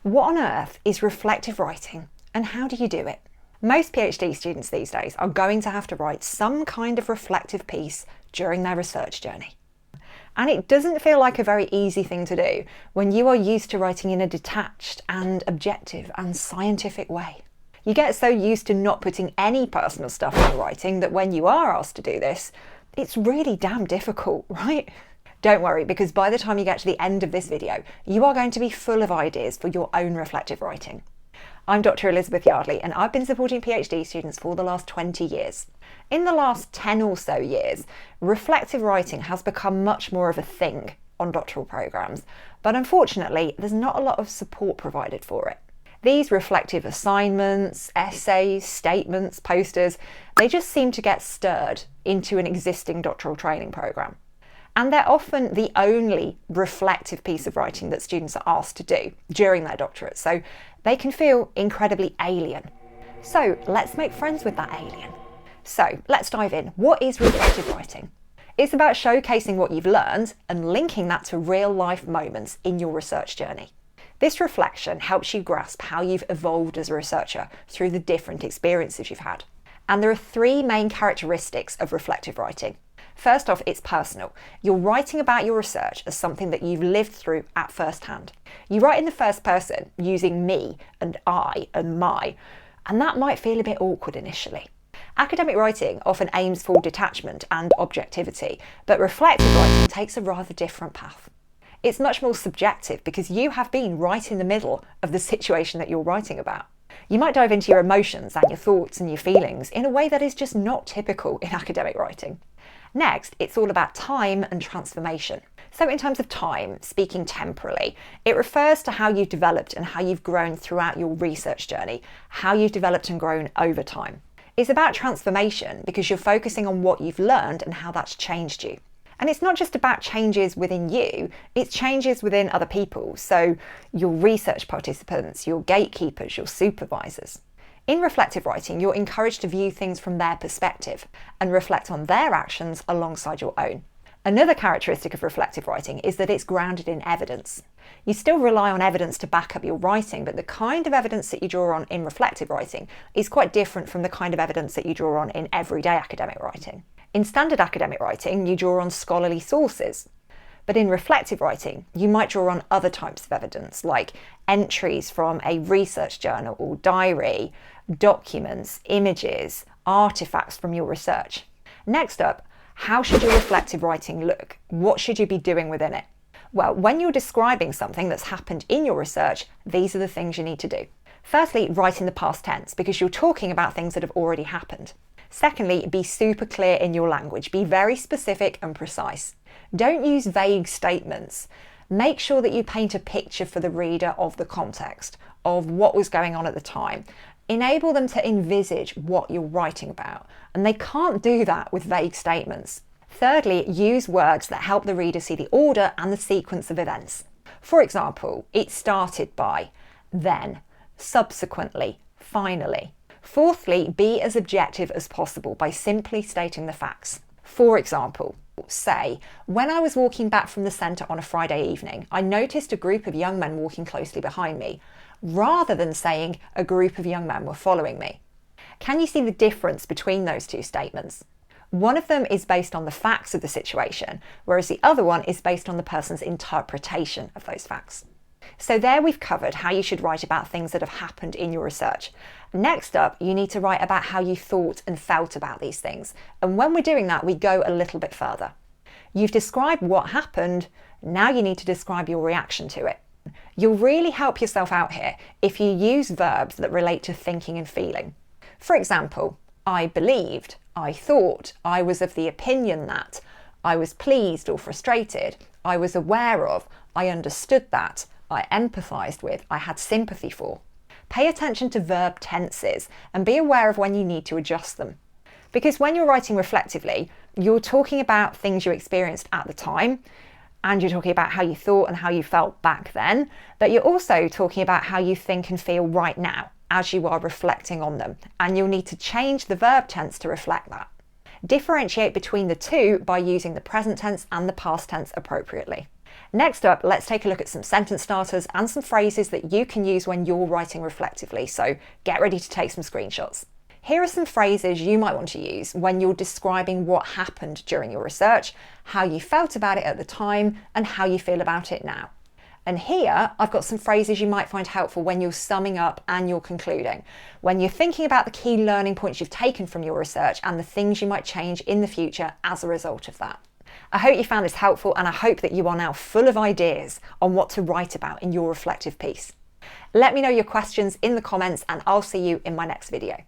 What on earth is reflective writing and how do you do it? Most PhD students these days are going to have to write some kind of reflective piece during their research journey. And it doesn't feel like a very easy thing to do when you are used to writing in a detached and objective and scientific way. You get so used to not putting any personal stuff in your writing that when you are asked to do this, it's really damn difficult, right? Don't worry, because by the time you get to the end of this video, you are going to be full of ideas for your own reflective writing. I'm Dr. Elizabeth Yardley, and I've been supporting PhD students for the last 20 years. In the last 10 or so years, reflective writing has become much more of a thing on doctoral programs, but unfortunately, there's not a lot of support provided for it. These reflective assignments, essays, statements, posters, they just seem to get stirred into an existing doctoral training program. And they're often the only reflective piece of writing that students are asked to do during their doctorate, so they can feel incredibly alien. So let's make friends with that alien. So let's dive in. What is reflective writing? It's about showcasing what you've learned and linking that to real life moments in your research journey. This reflection helps you grasp how you've evolved as a researcher through the different experiences you've had. And there are three main characteristics of reflective writing. First off, it's personal. You're writing about your research as something that you've lived through at first hand. You write in the first person using me and I and my, and that might feel a bit awkward initially. Academic writing often aims for detachment and objectivity, but reflective writing takes a rather different path. It's much more subjective because you have been right in the middle of the situation that you're writing about. You might dive into your emotions and your thoughts and your feelings in a way that is just not typical in academic writing. Next, it's all about time and transformation. So in terms of time, speaking temporally, it refers to how you've developed and how you've grown throughout your research journey, how you've developed and grown over time. It's about transformation because you're focusing on what you've learned and how that's changed you. And it's not just about changes within you, it's changes within other people. So your research participants, your gatekeepers, your supervisors. In reflective writing, you're encouraged to view things from their perspective and reflect on their actions alongside your own. Another characteristic of reflective writing is that it's grounded in evidence. You still rely on evidence to back up your writing, but the kind of evidence that you draw on in reflective writing is quite different from the kind of evidence that you draw on in everyday academic writing. In standard academic writing, you draw on scholarly sources. But in reflective writing, you might draw on other types of evidence, like entries from a research journal or diary, documents, images, artifacts from your research. Next up, how should your reflective writing look? What should you be doing within it? Well, when you're describing something that's happened in your research, these are the things you need to do. Firstly, write in the past tense because you're talking about things that have already happened. Secondly, be super clear in your language. Be very specific and precise. Don't use vague statements. Make sure that you paint a picture for the reader of the context, of what was going on at the time. Enable them to envisage what you're writing about, and they can't do that with vague statements. Thirdly, use words that help the reader see the order and the sequence of events. For example, it started by, then, subsequently, finally. Fourthly, be as objective as possible by simply stating the facts. For example, say, when I was walking back from the centre on a Friday evening, I noticed a group of young men walking closely behind me, rather than saying a group of young men were following me. Can you see the difference between those two statements? One of them is based on the facts of the situation, whereas the other one is based on the person's interpretation of those facts. So there we've covered how you should write about things that have happened in your research. Next up, you need to write about how you thought and felt about these things. And when we're doing that, we go a little bit further. You've described what happened, now you need to describe your reaction to it. You'll really help yourself out here if you use verbs that relate to thinking and feeling. For example, I believed, I thought, I was of the opinion that, I was pleased or frustrated, I was aware of, I understood that, I empathised with, I had sympathy for. Pay attention to verb tenses and be aware of when you need to adjust them. Because when you're writing reflectively, you're talking about things you experienced at the time, and you're talking about how you thought and how you felt back then, but you're also talking about how you think and feel right now as you are reflecting on them, and you'll need to change the verb tense to reflect that. Differentiate between the two by using the present tense and the past tense appropriately. Next up, let's take a look at some sentence starters and some phrases that you can use when you're writing reflectively, so get ready to take some screenshots. Here are some phrases you might want to use when you're describing what happened during your research, how you felt about it at the time, and how you feel about it now. And here, I've got some phrases you might find helpful when you're summing up and you're concluding, when you're thinking about the key learning points you've taken from your research and the things you might change in the future as a result of that. I hope you found this helpful, and I hope that you are now full of ideas on what to write about in your reflective piece. Let me know your questions in the comments, and I'll see you in my next video.